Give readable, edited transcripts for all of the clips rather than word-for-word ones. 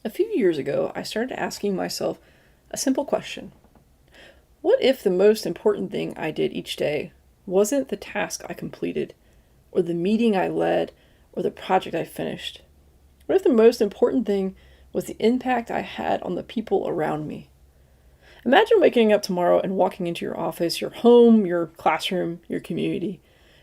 A few years ago, I started asking myself a simple question. What if the most important thing I did each day wasn't the task I completed, or the meeting I led, or the project I finished? What if the most important thing was the impact I had on the people around me? Imagine waking up tomorrow and walking into your office, your home, your classroom, your community,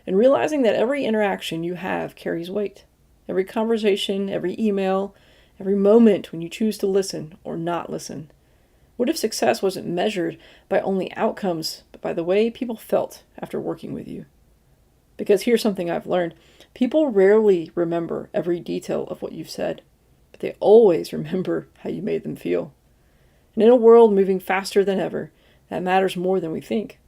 and realizing that every interaction you have carries weight. Every conversation, every email, every moment when you choose to listen or not listen. What if success wasn't measured by only outcomes, but by the way people felt after working with you? Because here's something I've learned. People rarely remember every detail of what you've said, but they always remember how you made them feel. And in a world moving faster than ever, that matters more than we think.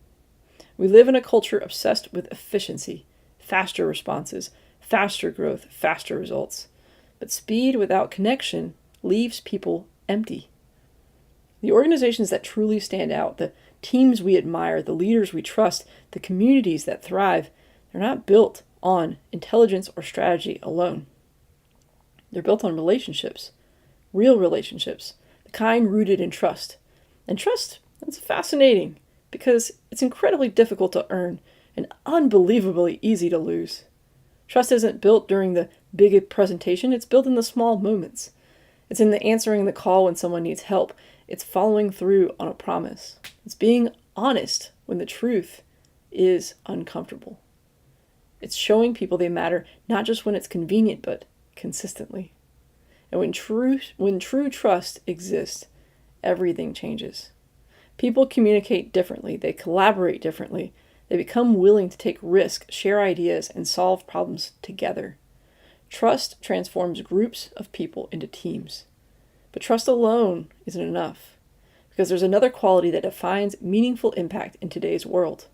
We live in a culture obsessed with efficiency, faster responses, faster growth, faster results. But speed without connection leaves people empty. The organizations that truly stand out, the teams we admire, the leaders we trust, the communities that thrive, they're not built on intelligence or strategy alone. They're built on relationships, real relationships, the kind rooted in trust. And trust, that's fascinating because it's incredibly difficult to earn and unbelievably easy to lose. Trust isn't built during the big presentation, it's built in the small moments. It's in the answering the call when someone needs help. It's following through on a promise. It's being honest when the truth is uncomfortable. It's showing people they matter, not just when it's convenient, but consistently. And when true trust exists, everything changes. People communicate differently, they collaborate differently, they become willing to take risks, share ideas, and solve problems together. Trust transforms groups of people into teams. But trust alone isn't enough, because there's another quality that defines meaningful impact in today's world: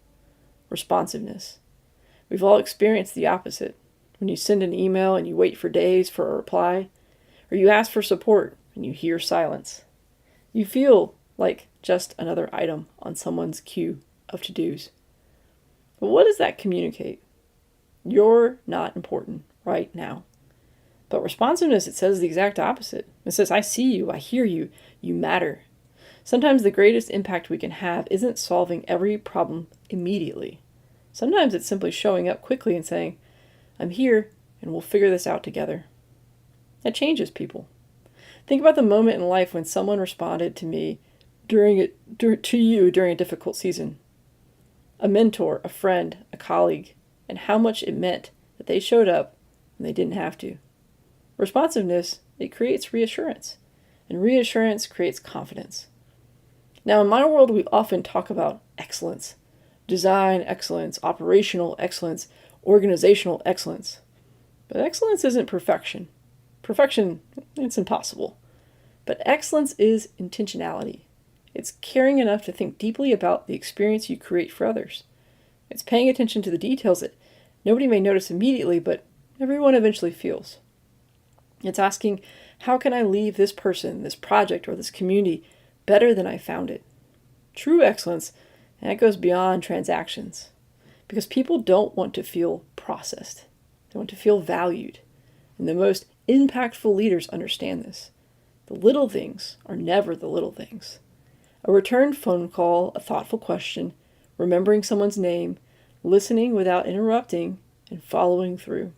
responsiveness. We've all experienced the opposite. When you send an email and you wait for days for a reply, or you ask for support and you hear silence. You feel like just another item on someone's queue of to-dos. But what does that communicate? You're not important right now. But responsiveness, it says the exact opposite. It says, I see you, I hear you, you matter. Sometimes the greatest impact we can have isn't solving every problem immediately. Sometimes it's simply showing up quickly and saying, I'm here and we'll figure this out together. That changes people. Think about the moment in life when someone responded to me to you during a difficult season. A mentor, a friend, a colleague, and how much it meant that they showed up when they didn't have to. Responsiveness, it creates reassurance, and reassurance creates confidence. Now, in my world, we often talk about excellence, design excellence, operational excellence, organizational excellence. But excellence isn't perfection. Perfection, it's impossible. But excellence is intentionality. It's caring enough to think deeply about the experience you create for others. It's paying attention to the details that nobody may notice immediately, but everyone eventually feels. It's asking, how can I leave this person, this project, or this community better than I found it? True excellence, and that goes beyond transactions. Because people don't want to feel processed. They want to feel valued. And the most impactful leaders understand this. The little things are never the little things. A returned phone call, a thoughtful question, remembering someone's name, listening without interrupting, and following through.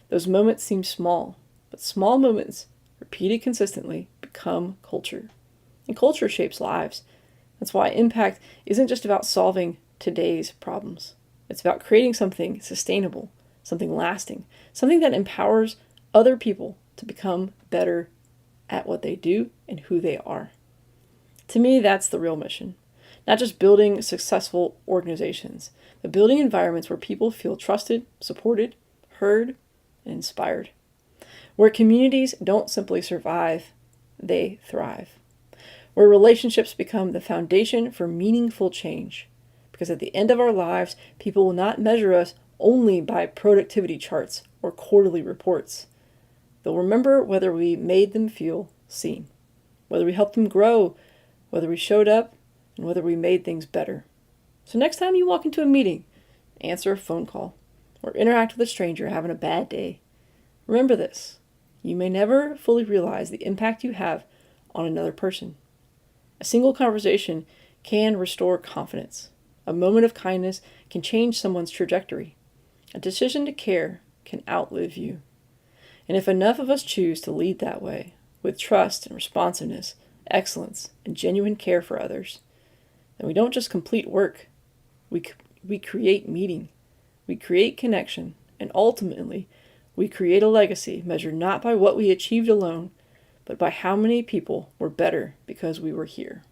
Those moments seem small, but small moments, repeated consistently, become culture. And culture shapes lives. That's why impact isn't just about solving today's problems. It's about creating something sustainable, something lasting, something that empowers other people to become better at what they do and who they are. To me, that's the real mission. Not just building successful organizations, but building environments where people feel trusted, supported, heard, and inspired. Where communities don't simply survive, they thrive. Where relationships become the foundation for meaningful change. Because at the end of our lives, people will not measure us only by productivity charts or quarterly reports. They'll remember whether we made them feel seen, whether we helped them grow, whether we showed up, and whether we made things better. So next time you walk into a meeting, answer a phone call, or interact with a stranger having a bad day, remember this: you may never fully realize the impact you have on another person. A single conversation can restore confidence. A moment of kindness can change someone's trajectory. A decision to care can outlive you. And if enough of us choose to lead that way, with trust and responsiveness, excellence, and genuine care for others, then we don't just complete work, we create meaning, we create connection, and ultimately, we create a legacy measured not by what we achieved alone, but by how many people were better because we were here.